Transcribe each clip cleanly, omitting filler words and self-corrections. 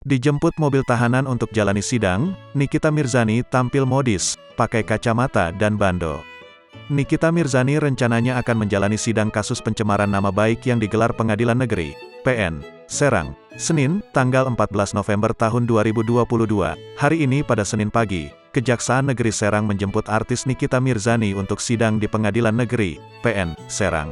Dijemput mobil tahanan untuk jalani sidang, Nikita Mirzani tampil modis, pakai kacamata dan bando. Nikita Mirzani rencananya akan menjalani sidang kasus pencemaran nama baik yang digelar Pengadilan Negeri PN Serang, Senin, tanggal 14 November tahun 2022. Hari ini pada Senin pagi, Kejaksaan Negeri Serang menjemput artis Nikita Mirzani untuk sidang di Pengadilan Negeri PN Serang.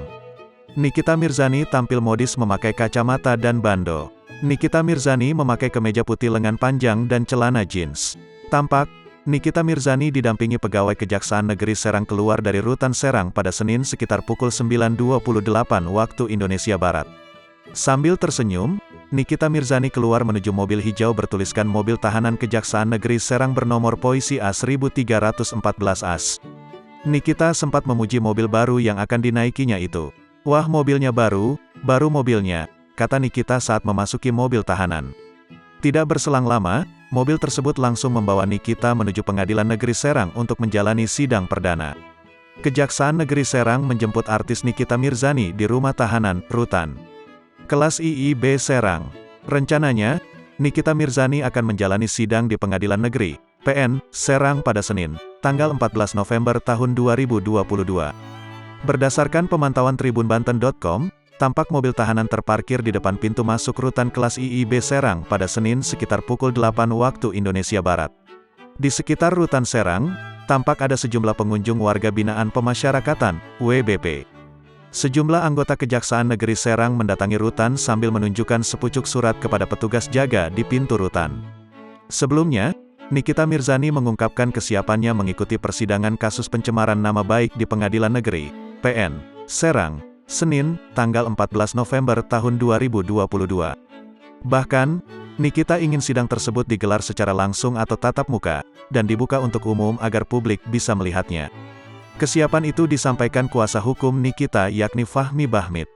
Nikita Mirzani tampil modis memakai kacamata dan bando. Nikita Mirzani memakai kemeja putih lengan panjang dan celana jeans. Tampak, Nikita Mirzani didampingi pegawai Kejaksaan Negeri Serang keluar dari Rutan Serang pada Senin sekitar pukul 9.28 waktu Indonesia Barat. Sambil tersenyum, Nikita Mirzani keluar menuju mobil hijau bertuliskan mobil tahanan Kejaksaan Negeri Serang bernomor polisi A1314 AS. Nikita sempat memuji mobil baru yang akan dinaikinya itu. "Wah, mobilnya baru mobilnya," kata Nikita saat memasuki mobil tahanan. Tidak berselang lama, mobil tersebut langsung membawa Nikita menuju Pengadilan Negeri Serang untuk menjalani sidang perdana. Kejaksaan Negeri Serang menjemput artis Nikita Mirzani di rumah tahanan, Rutan Kelas IIB Serang. Rencananya, Nikita Mirzani akan menjalani sidang di Pengadilan Negeri PN Serang pada Senin, tanggal 14 November tahun 2022. Berdasarkan pemantauan tribunbanten.com, tampak mobil tahanan terparkir di depan pintu masuk Rutan Kelas IIB Serang pada Senin sekitar pukul 8 waktu Indonesia Barat. Di sekitar Rutan Serang, tampak ada sejumlah pengunjung warga binaan pemasyarakatan, WBP. Sejumlah anggota Kejaksaan Negeri Serang mendatangi Rutan sambil menunjukkan sepucuk surat kepada petugas jaga di pintu Rutan. Sebelumnya, Nikita Mirzani mengungkapkan kesiapannya mengikuti persidangan kasus pencemaran nama baik di Pengadilan Negeri PN Serang, Senin, tanggal 14 November tahun 2022. Bahkan, Nikita ingin sidang tersebut digelar secara langsung atau tatap muka, dan dibuka untuk umum agar publik bisa melihatnya. Kesiapan itu disampaikan kuasa hukum Nikita yakni Fahmi Bahmid.